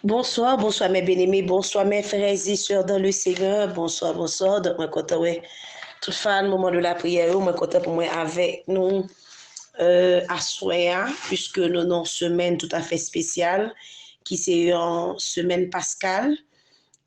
Bonsoir, bonsoir mes bien-aimés, bonsoir mes frères et sœurs dans le Seigneur, bonsoir, bonsoir. Donc, moi, content, ouais. Tout fan, moment de la prière, moi, content pour moi avec nous à soir, puisque nous avons une semaine tout à fait spéciale, qui c'est une semaine pascale.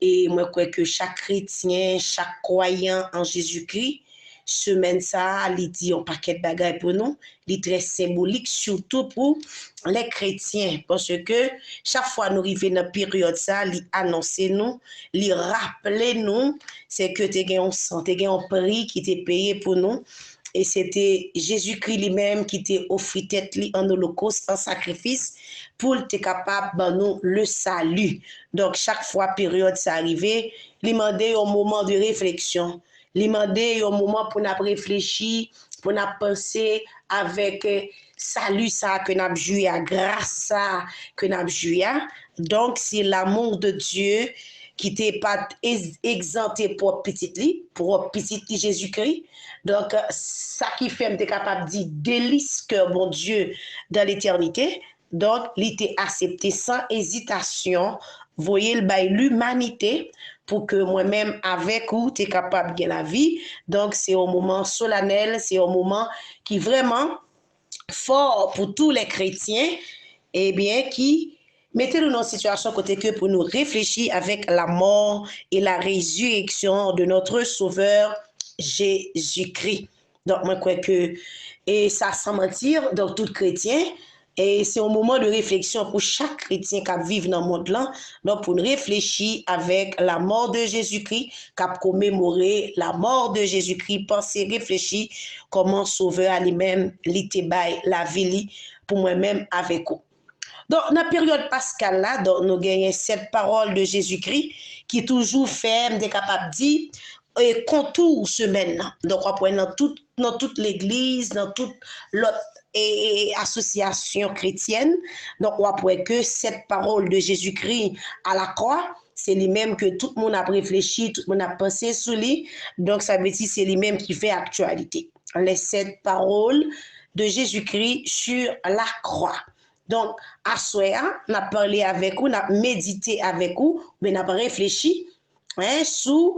Et moi, je crois que chaque chrétien, chaque croyant en Jésus-Christ, semaine ça, il dit un paquet de bagages pour nous. Il est très symbolique, surtout pour les chrétiens. Parce que chaque fois nous arrivons dans la période ça, il annonce nous, il rappelle nous, c'est que tu as un prix qui t'est payé pour nous. Et c'était Jésus-Christ lui-même qui t'a offert tête en holocauste, en sacrifice, pour être capable de nous le salut. Donc, chaque fois, période ça arrivait, il demandait un moment de réflexion. Il demandait un moment pour nous réfléchir, pour nous penser avec salut ça que nous avons joué, grâce ça que nous avons joué. Donc, c'est l'amour de Dieu qui t'est pas exempté pour petit Jésus-Christ. Donc, ça qui fait m'être capable de dire délice que mon Dieu dans l'éternité. Donc, il était accepté sans hésitation. Voyez l'humanité pour que moi-même avec vous, tu es capable de la vie. Donc, c'est un moment solennel, c'est un moment qui est vraiment fort pour tous les chrétiens, et bien, qui mettez-nous dans une situation côté que pour nous réfléchir avec la mort et la résurrection de notre Sauveur Jésus-Christ. Donc, moi, je crois que, et ça sans mentir, donc tout chrétien, et c'est un moment de réflexion pour chaque chrétien qui vit dans le monde là, donc pour nous réfléchir avec la mort de Jésus-Christ, qui a commémoré la mort de Jésus-Christ, penser, réfléchir comment Sauveur à lui-même, la vie pour moi-même avec vous. Donc, dans la période pascale là, donc, nous gagnons cette parole de Jésus-Christ qui est toujours ferme, capable de dire et contour semaine. Donc, on prend dans toute l'église, dans toute l'autre association chrétienne. Donc, on prend que cette parole de Jésus-Christ à la croix, c'est lui-même que tout le monde a réfléchi, tout le monde a pensé sur lui. Donc, ça veut dire que c'est lui-même qui fait actualité. Les 7 paroles de Jésus-Christ sur la croix. Donc, à soir, on a parlé avec vous, on a médité avec vous, on a réfléchi sur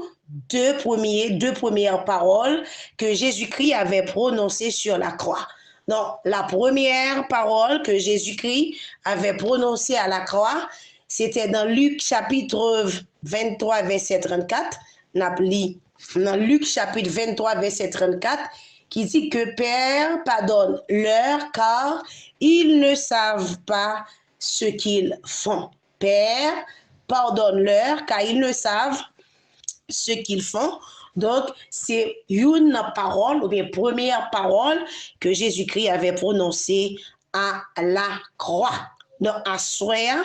deux premières paroles que Jésus-Christ avait prononcées sur la croix. Donc, la première parole que Jésus-Christ avait prononcée à la croix, c'était dans Luc chapitre 23, verset 34. On a lu dans Luc chapitre 23, verset 34, qui dit que Père, pardonne-leur car ils ne savent pas ce qu'ils font. Père, pardonne-leur car ils ne savent ce qu'ils font. Donc, c'est une parole, ou bien première parole que Jésus-Christ avait prononcée à la croix. Donc, à soir,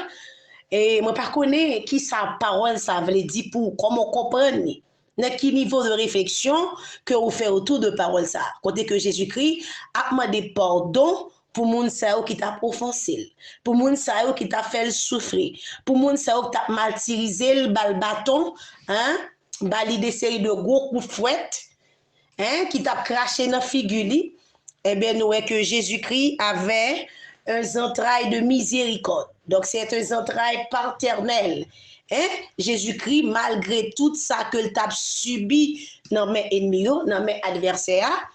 et moi, pas connais qui sa parole, ça veut dire pour comment comprendre. Dans quel niveau de réflexion que vous faites autour de parole ça. Côté que Jésus-Christ a demandé pardon pour moun sa qui t'a offensé, pour moun sa qui t'a fait souffrir, pour moun sa qui t'a martyrisé le bâton, hein, bali des séries de gros coups de fouet, hein, qui t'a craché dans la figure. Eh bien, nous voyons que Jésus-Christ avait un entrailles de miséricorde. Donc, c'est un entrailles paternel. Hein? Jésus-Christ, malgré tout ça que t'a subi dans mes ennemis, dans mes adversaires,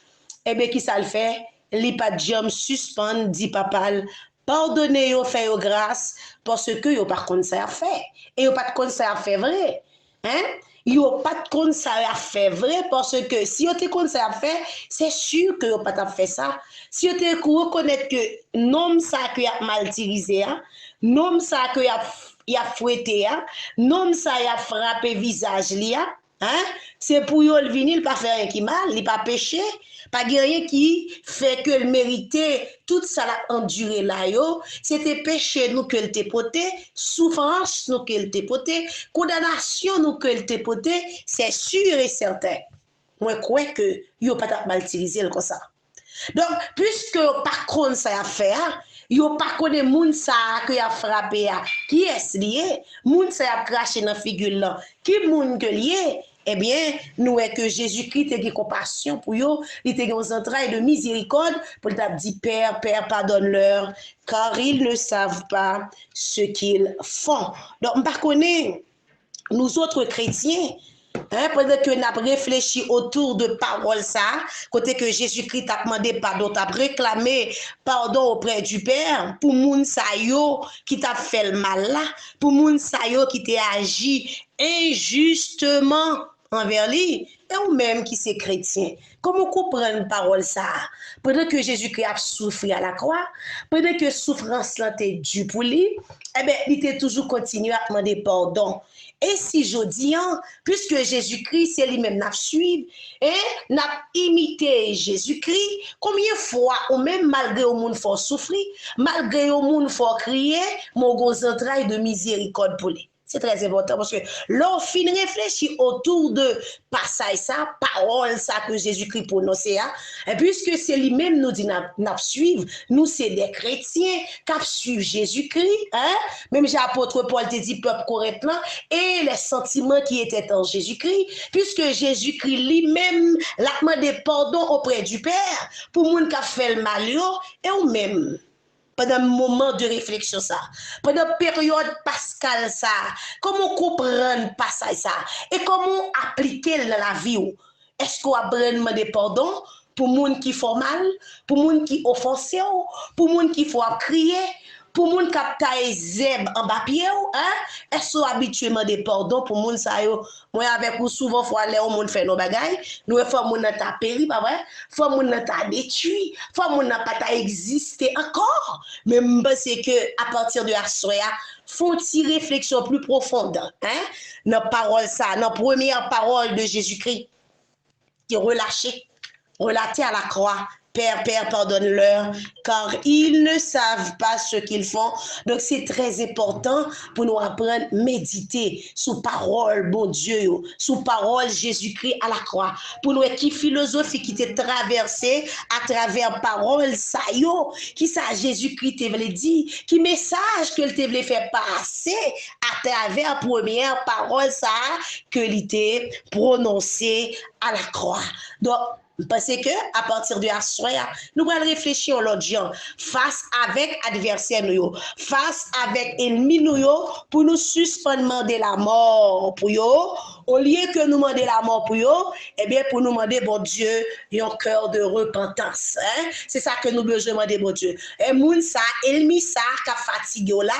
eh bien, qui ça le fait? Il pas de jam suspend, dit papa, pardonnez yo, fait yo grâce, parce que yo pas contre ça à faire. Et yo pas contre ça à faire vrai. Hein? Yo pas contre ça à faire vrai, parce que si yo te contre ça à faire, c'est sûr que yo pas fait ça. Si yo te reconnaître que nom ça que y a martyrisé, nom ça que y a fouetté, nom ça y a frappé visage li, hein? C'est pour yo le venir, pas faire rien qui mal, il pas péché, pas rien qui fait que le mériter tout ça l'a enduré là yo, c'était péché nous que le tépoté, souffrance nous que le tépoté, condamnation nous que le tépoté, c'est sûr et certain. Moi crois que yo pas mal utiliser comme ça. Donc puisque pas contre ça à faire, yo pas connaît moun ça que a frappé qui est lié, moun ça a craché dans figure là, qui moun que lié. eh bien, nous est que Jésus-Christ a eu compassion pour eux, il a eu un entrailles de miséricorde pour lui dire Père, Père, pardonne-leur, car ils ne savent pas ce qu'ils font. Donc, je ne connais pas nous autres chrétiens, hein, pendant que nous avons réfléchi autour de paroles ça, côté que Jésus-Christ a demandé pardon, a réclamé pardon auprès du Père pour moun sa yo qui t'a fait le mal là, pour moun sa yo qui t'a agi injustement envers lui, et ou même qui c'est chrétien. Comment comprendre parole ça? Pendant que Jésus-Christ a souffert à la croix, pendant que souffrance là était due pour lui, eh bien, il était toujours continué à demander pardon. Et si je dis, puisque Jésus-Christ, c'est lui-même n'a suivi, et n'a imité Jésus-Christ, combien de fois, ou même malgré au monde faut souffrir, malgré au monde faut crier, mon gros entrailles de miséricorde pour lui. C'est très important parce que l'on fin réfléchit autour de passage ça, parole ça que Jésus-Christ prononçait, et puisque c'est lui-même nous dit n'a suivre, nous c'est des chrétiens qui suivent Jésus-Christ, hein? Même j'ai apôtre Paul te dit peuple correctement et les sentiments qui étaient en Jésus-Christ, puisque Jésus-Christ lui-même l'a demandé pardon auprès du Père pour moun qui a fait le mal et ou même pendant un moment de réflexion ça, pendant une période pascale ça, comment comprendre passage ça et comment appliquer dans la vie. Est-ce qu'on a besoin de demander pardon pour moun qui font mal, pour moun qui offensent, pour moun qui font crier, pour moun qui taille zeb en bas pied, hein? Est-ce qu'on habitué à demander pardon pour moun ça yo? Moi avec vous souvent faut aller au monde faire nos bagailles, nous faut moun ta péri pas vrai? Faut moun ta détruit, faut moun pas ta exister encore. Mais pense que à partir de Assoya, faut une réflexion plus profonde, hein? Dans parole ça, dans première parole de Jésus-Christ qui est relaté à la croix. Père, Père, pardonne-leur, car ils ne savent pas ce qu'ils font. Donc, c'est très important pour nous apprendre à méditer sous parole, bon Dieu, sous parole Jésus-Christ à la croix. Pour nous, qui philosophie qui t'est traversée à travers parole, ça yo, qui ça Jésus-Christ te voulait dire, qui message que te voulait faire passer à travers première parole, ça, que l'ité prononcé à la croix. Donc, parce que à partir de la soirée, nous allons réfléchir à l'autre gens face avec adversaire nous, face avec ennemi nous pour nous suspendre demander la mort pour yo, au lieu que nous demander la mort pour yo, eh bien pour nous demander bon Dieu un cœur de repentance, hein? C'est ça que nous besoin demander bon Dieu. Et moun ça, ennemi ça qui fatigué là,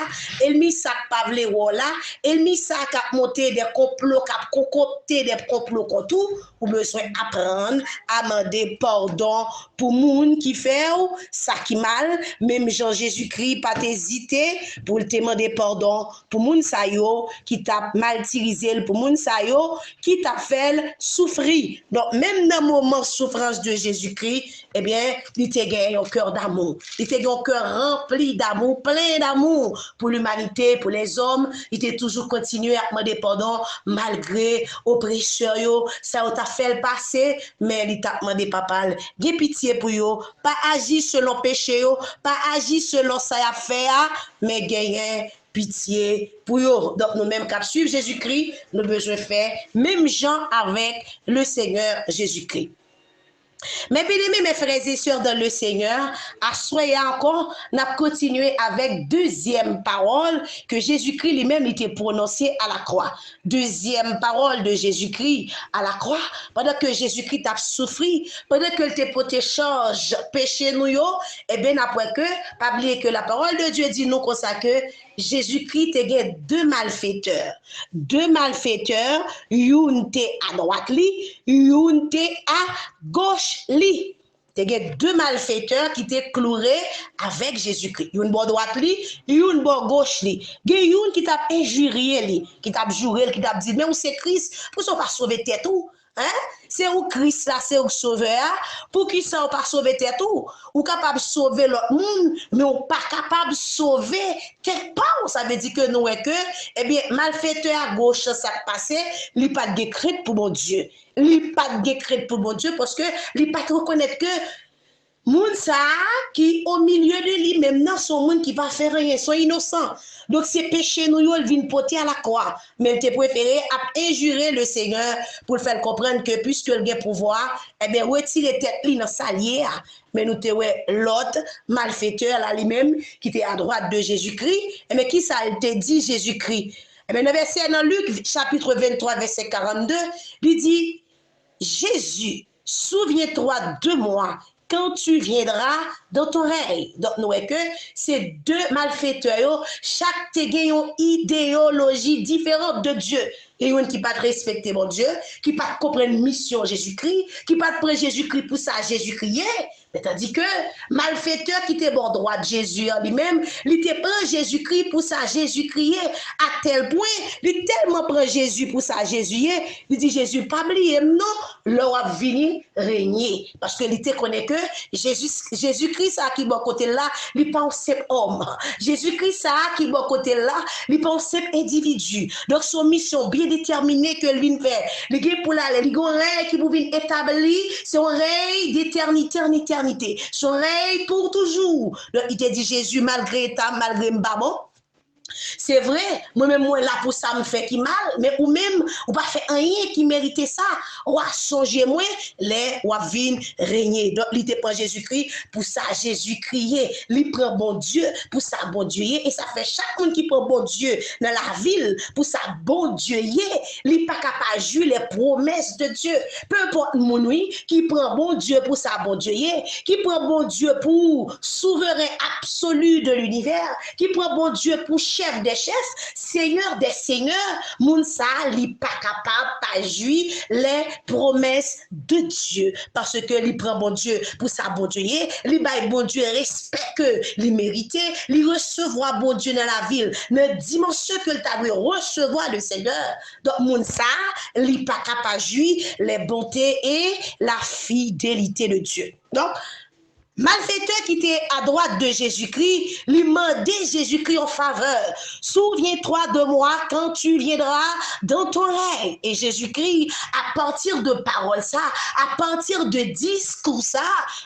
ennemi ça qui pas vle là, ennemi ça qui a monté des complots, qui a concocté des complots contre tout, ou besoin apprendre à demander pardon pour moun qui fait ça qui mal, même Jean Jésus-Christ pas hésité pour te demander pardon pour moun sa yo qui t'a martyrisé, pour moun sa yo qui t'a fait souffrir. Donc même dans le moment de souffrance de Jésus-Christ, eh bien, il t'a gagné un cœur d'amour. Il t'a gagné un cœur rempli d'amour, plein d'amour pour l'humanité, pour les hommes. Il t'a toujours continué à demander pardon malgré oppresseur yo, ça t'a fait le passé, mais il t'a demandé papa, gè pitié pour yo, pas agir selon péché yo, pas agir selon ça y a fait, mais gagner pitié pour eux. Donc nous-mêmes qui suivons Jésus-Christ, nous besoin faire même gens avec le Seigneur Jésus-Christ. Mais bien aimés, mes frères et sœurs dans le Seigneur, à soyez encore, n'a continué avec deuxième parole que Jésus-Christ lui-même était prononcé à la croix. Deuxième parole de Jésus-Christ à la croix, pendant que Jésus-Christ a souffert, pendant que le te porté charge péché nous yo, et bien après que, pas oublier que la parole de Dieu dit nous comme ça que Jésus-Christ te deux malfaiteurs. Deux malfaiteurs, une te à droite li, une te à gauche li. Te deux malfaiteurs qui te cloué avec Jésus-Christ. Une bonne droite li, une bonne gauche li. Une qui t'a injurié li, qui t'a juré, qui t'a dit mais où c'est Christ, pour ça pas sauver tête tout. Hein? C'est où Christ là, c'est où sauveur, pour qui ça ou pas sauver tête tout, ou capable de sauver l'autre monde, mais ou pas capable de sauver quelque part, ça veut dire que nous est que, eh bien, malfaiteur à gauche, ça passé, il pas de décret pour mon Dieu. Il pas de décret pour mon Dieu parce que il pas reconnaître que Moun ça qui au milieu de lui-même non son monde qui pas faire rien, sont innocents. Donc c'est péché nous yo vinn porter à la croix. Mais tu préféré à injurer le Seigneur pour le faire comprendre que puisque il a pouvoir, eh bien retirer tête li dans salier. Mais nous te ouais l'autre malfaiteur là lui-même qui était à droite de Jésus-Christ, et mais qui ça il te dit Jésus-Christ. Eh bien le verset dans Luc chapitre 23 verset 42, il dit Jésus, souviens-toi de moi quand tu viendras dans ton règne. Donc, nous voyons que ces deux malfaiteurs, chaque te une idéologie différente de Dieu. Il y a une qui pas respecter mon Dieu, qui pas comprendre mission Jésus-Christ, qui pas prendre Jésus-Christ pour ça Jésus-Christ. Mais tandis que malfaiteur qui était bon droit de Jésus en lui-même, il était prend Jésus-Christ pour ça Jésus-Christ à tel point, il tellement prend Jésus pour ça Jésus, il dit Jésus pas oublier non, l'heure a venu régner parce que il te connaît que Jésus-Christ ça qui bon côté là, il pas un simple homme. Jésus-Christ ça qui bon côté là, il pas un simple individu. Donc son mission bien déterminée que lui fait. Il y a pour la il y a un règne qui pour venir établir, c'est un règne d'éternité en éternité. Son règne pour toujours. Donc, il te dit Jésus, malgré ta, malgré m'babon. C'est vrai, moi-même, moi, là, pour ça, me fait qui mal, mais ou même, ou pas fait rien qui méritait ça. Ou a songé, moi, les, ou a vin régner. Donc, il te prend Jésus-Christ, pour ça, Jésus-Christ, il prend bon Dieu, pour ça, bon Dieu, et ça fait chaque monde qui prend bon Dieu dans la ville, pour ça, bon Dieu, il pas capable de jouer les promesses de Dieu. Peu importe mon oui, qui prend bon Dieu pour ça, bon Dieu, qui prend bon Dieu pour souverain absolu de l'univers, qui prend bon Dieu pour chef des chefs, seigneur des seigneurs, moun sa li pas capable de jouir les promesses de Dieu parce que li prend bon Dieu pour sa bon Dieu, li bail bon Dieu respect que li mérité, li recevoir bon Dieu dans la ville, dans dimension que t'a recevoir le Seigneur. Donc moun sa li pas capable de jouir les bontés et la fidélité de Dieu. Donc malfaiteur qui était à droite de Jésus-Christ, lui demandait Jésus-Christ en faveur. Souviens-toi de moi quand tu viendras dans ton règne. Et Jésus-Christ, à partir de paroles ça, à partir de discours ça,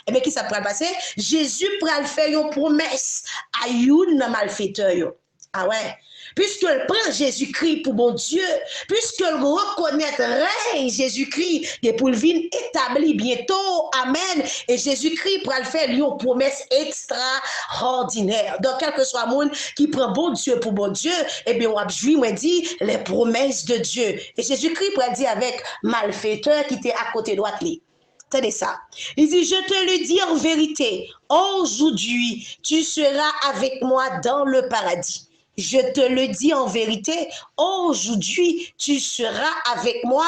eh bien, qui ça pourrait passer? Jésus pourrait faire une promesse à une malfaiteur. Ah ouais. Puisqu'elle prend Jésus-Christ pour bon Dieu, puisqu'elle reconnaît règne Jésus-Christ, et pour le venir établi bientôt, amen, et Jésus-Christ pour le faire une promesse extraordinaire. Donc, quel que soit le monde qui prend bon Dieu pour bon Dieu, eh bien, on a joué, on dit, les promesses de Dieu. Et Jésus-Christ pour le dire avec malfaiteur qui était à côté de droite. Tenez ça. Il dit, je te le dis en vérité, aujourd'hui, tu seras avec moi dans le paradis. Je te le dis en vérité, aujourd'hui, tu seras avec moi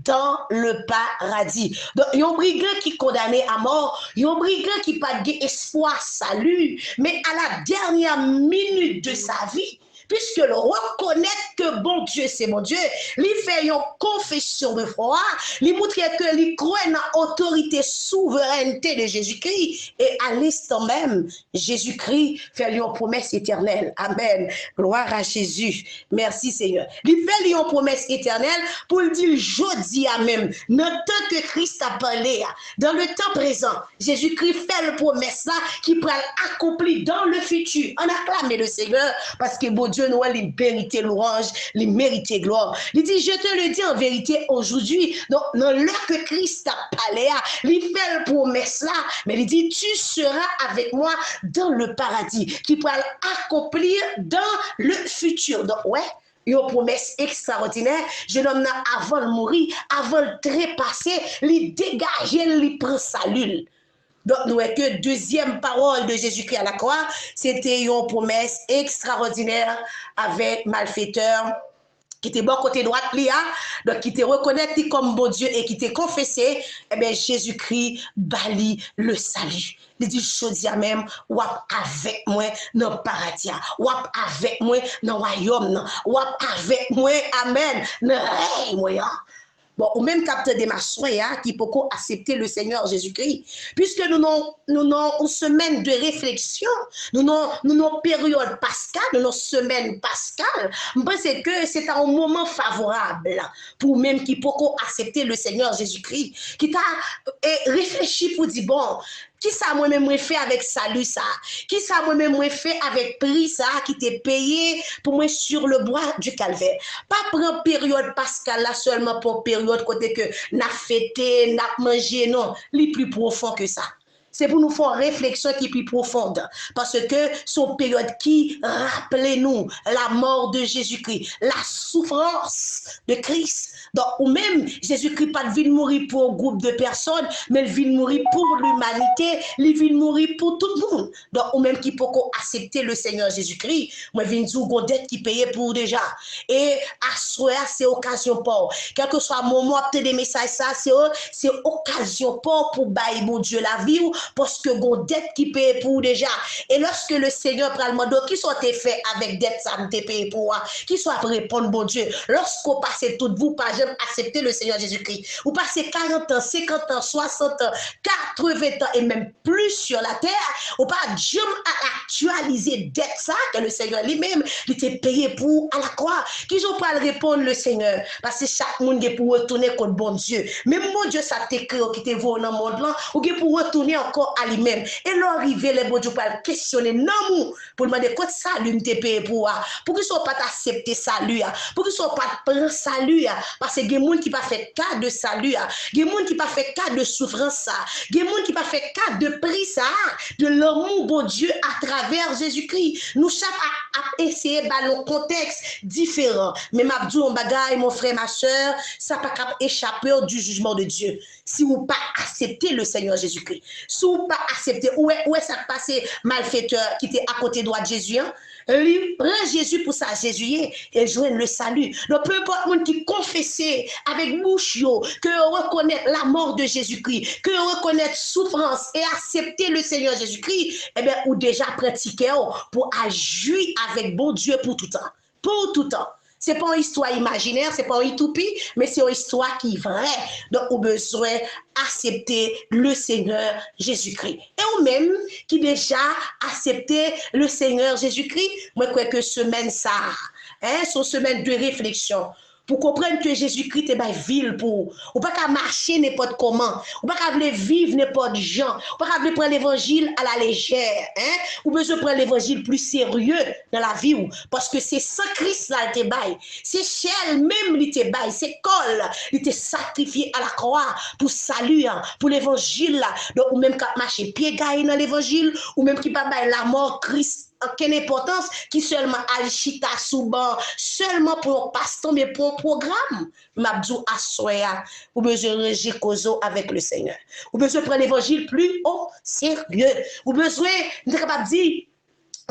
dans le paradis. Donc, il y a un brigand qui est condamné à mort, il y a un brigand qui n'a pas d'espoir, salut, mais à la dernière minute de sa vie, puisque le reconnaît que bon Dieu, c'est mon Dieu, il fait une confession de foi, il montre que il croit dans l'autorité, souveraineté de Jésus-Christ, et à l'instant même, Jésus-Christ fait une promesse éternelle. Amen. Gloire à Jésus. Merci Seigneur. Il fait une promesse éternelle pour le dire jeudi à même, dans le temps que Christ a parlé, dans le temps présent, Jésus-Christ fait une promesse là qui pourra accomplir dans le futur. On acclame le Seigneur parce que bon Dieu, nous, il mérite louange, il mérite gloire. Il dit, je te le dis en vérité aujourd'hui, dans l'heure que Christ a parlé, il fait la promesse là, mais il dit, tu seras avec moi dans le paradis, qui pourra accomplir dans le futur. Donc, ouais, une promesse extraordinaire. Je nomme avant de mourir, avant de trépasser, il dégage, il prend salut. Donc, nous voyons que deuxième parole de Jésus-Christ à la croix, c'était une promesse extraordinaire avec malfaiteur qui était bon côté droit, donc qui te reconnaît comme bon Dieu et qui te confessé, eh bien Jésus-Christ bali le salut. Il dit, je dis même, wap avec moi dans le paradis, wap avec moi dans le royaume, wap avec moi, amen, dans le règne. Bon, ou même capteur des maçons qui peut accepter le Seigneur Jésus-Christ. Puisque nous avons une semaine de réflexion, nous avons une période pascale, nous avons une semaine pascale, je pense que c'est un moment favorable pour même qui peut accepter le Seigneur Jésus-Christ, qui t'a réfléchi pour dire, bon, Qui ça moi-même fait avec salut ça? Qui ça moi-même fait avec prix ça qui t'est payé pour moi sur le bois du calvaire? Pas prendre période pascal là seulement pour période côté que n'a fêté, n'a mangé, non. Les plus profond que ça. C'est pour nous faire une réflexion qui est plus profonde. Parce que son période qui rappelle nous la mort de Jésus-Christ, la souffrance de Christ. Donc, ou même, Jésus-Christ pas de mourir pour un groupe de personnes, mais il vient mourir pour l'humanité, il vient mourir pour tout le monde. Donc, ou même qui peut accepter le Seigneur Jésus-Christ, moi, je viens dire qu'on dette qui payait pour déjà. Et à soi, c'est occasion pour. Quel que soit le moment, peut-être des messages, ça, c'est occasion pour bailler mon Dieu la vie, parce que gon dette qui paye pour déjà. Et lorsque le Seigneur prend le mot, qui soit fait avec dette, ça me paye pour, qui soit répondre, bon Dieu, lorsqu'on passe tout, vous, pas jamais accepter le Seigneur Jésus-Christ, vous passez 40 ans, 50 ans, 60 ans, 80 ans et même plus sur la terre, ou pas jamais actualiser dette ça, que le Seigneur lui-même, il était payé pour à la croix. Qui j'en pas répondre le Seigneur, parce que chaque monde est pour retourner contre bon Dieu. Même mon Dieu, ça t'écrit qui te voit dans le monde là, ou pour retourner encore à lui-même. Et l'arrivée, les bon Dieu pas questionner non pour demander quoi salut me payé pour qu'ils soient pas accepter salut, pour qu'ils soient pas prendre salut, parce que des gens qui pas fait cas de salut, des gens qui pas fait cas de souffrance, des gens qui pas fait cas de prix ça, de l'amour bon Dieu à travers Jésus-Christ. Nous chaque à essayer dans un contexte différent. Mais m'a dit on bagaille mon frère ma soeur, ça pas capable échapper du jugement de Dieu. Si vous pas accepter le Seigneur Jésus-Christ, si vous pas accepter où est ça passé malfaiteur qui était à côté droit de Jésus, hein? Lui prend Jésus pour ça, Jésus et joindre le salut. Donc peu importe monde qui confesser avec bouche que reconnaître la mort de Jésus-Christ, que reconnaître souffrance et accepter le Seigneur Jésus-Christ, eh bien ou déjà pratiquer pour agir avec bon Dieu pour tout temps. Pour tout temps. C'est pas une histoire imaginaire, c'est pas une utopie, mais c'est une histoire qui est vraie. Donc, on a besoin d'accepter le Seigneur Jésus-Christ. Et ou même qui déjà accepté le Seigneur Jésus-Christ, moi, je crois que semaine ça, son semaine de réflexion. Pour comprendre que Jésus-Christ est une ville pour. Ou pas qu'à marcher n'importe comment. Ou pas qu'à vivre n'importe gens. Ou pas qu'à prendre l'évangile à la légère. Ou besoin prendre l'évangile plus sérieux dans la vie. Parce que c'est sans Christ là, il te bail. C'est Shell même, il te bail. C'est Col, il te sacrifié à la croix pour salut, pour l'évangile. Donc, ou même qu'à marcher pied gaille dans l'évangile. Ou même qui pas bail la mort Christ. Quelle importance qui seulement alchita souban seulement pour passe tomber pour un programme m'abdou assoya ou besoin de causer avec le Seigneur ou besoin prendre l'évangile plus au sérieux ou besoin de capable dire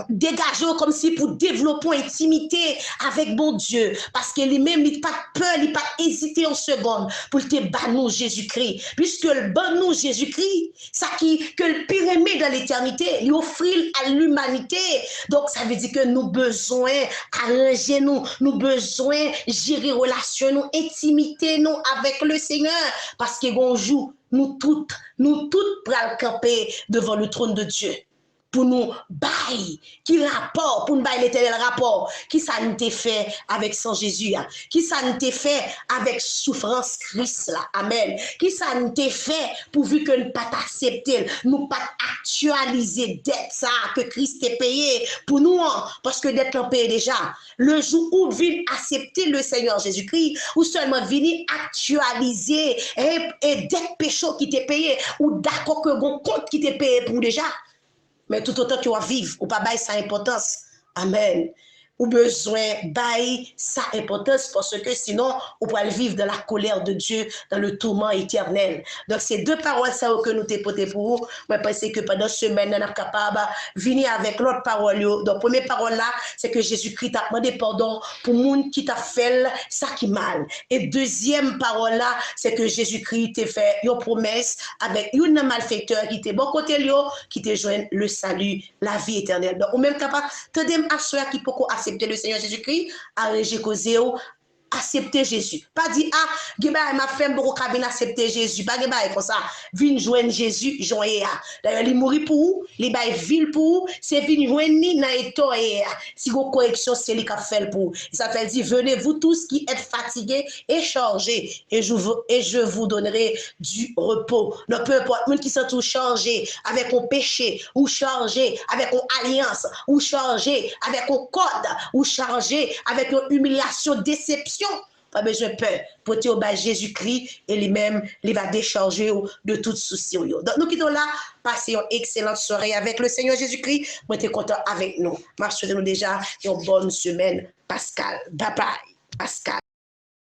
dégageons comme si pour développer une intimité avec bon Dieu parce que lui-même il pas peur il pas hésiter en seconde pour te bannou Jésus-Christ puisque le bannou Jésus-Christ ça qui que le pire aimé dans l'éternité il offre à l'humanité donc ça veut dire que nous besoin arranger nous besoin gérer relation nous intimité nous avec le Seigneur parce que bonjour nous toutes pral camper devant le trône de Dieu pour nous bailler, qui rapport, pour nous bailler l'éternel rapport, qui ça nous t'est fait avec son Jésus, qui ça nous t'est fait avec souffrance Christ là, amen, qui ça nous t'est fait pourvu que nous pas accepter, nous pas actualiser dette ça que Christ est payé pour nous, parce que dette l'on paye déjà, le jour où vient accepter le Seigneur Jésus-Christ, ou seulement venir actualiser et dette péché qui t'est payé, ou d'accord que bon compte qui t'est payé pour déjà, mais tout autant que tu vas vivre, ou pas bailler sa importance. Amen. Ou besoin bailler sa importance parce que sinon, on pourra vivre dans la colère de Dieu, dans le tourment éternel. Donc, ces deux paroles ça que nous t'ai porté pour vous, moi, je pense que pendant ce semaine, on est capable de venir avec l'autre parole. Donc, première parole là, c'est que Jésus-Christ t'a demandé pardon pour le monde qui t'a fait ça qui mal. Et deuxième parole là, c'est que Jésus-Christ t'a fait une promesse avec une malfaiteur qui était bon côté lui, qui te joint le salut, la vie éternelle. Donc, ou même capable, t'aider à ceux qui peut accepter le Seigneur Jésus-Christ, à réger causé accepter Jésus. Pas dire, ah, Geba ma femme pour qu'on accepter Jésus. Pas Geba comme ça. Vin joindre Jésus, joindre. D'ailleurs, il mourit pour vous, il bail ville pour vous, c'est vin joindre ni na eto et si vos corrections c'est lui qui fait pour. Ça fait dire, venez vous tous qui êtes fatigués et chargés et je vous donnerai du repos. Donc, peu importe, même qui sont tous chargés avec un péché, ou chargés avec une alliance, ou chargés avec un code, ou chargés avec une humiliation, déception. Pas besoin de peur. Portez au bas Jésus-Christ et lui-même, il va décharger de toutes soucis. Donc, nous qui sommes là, passez une excellente soirée avec le Seigneur Jésus-Christ. Moi, suis content avec nous. Je souhaite nous déjà une bonne semaine. Pascal. Bye bye. Pascal.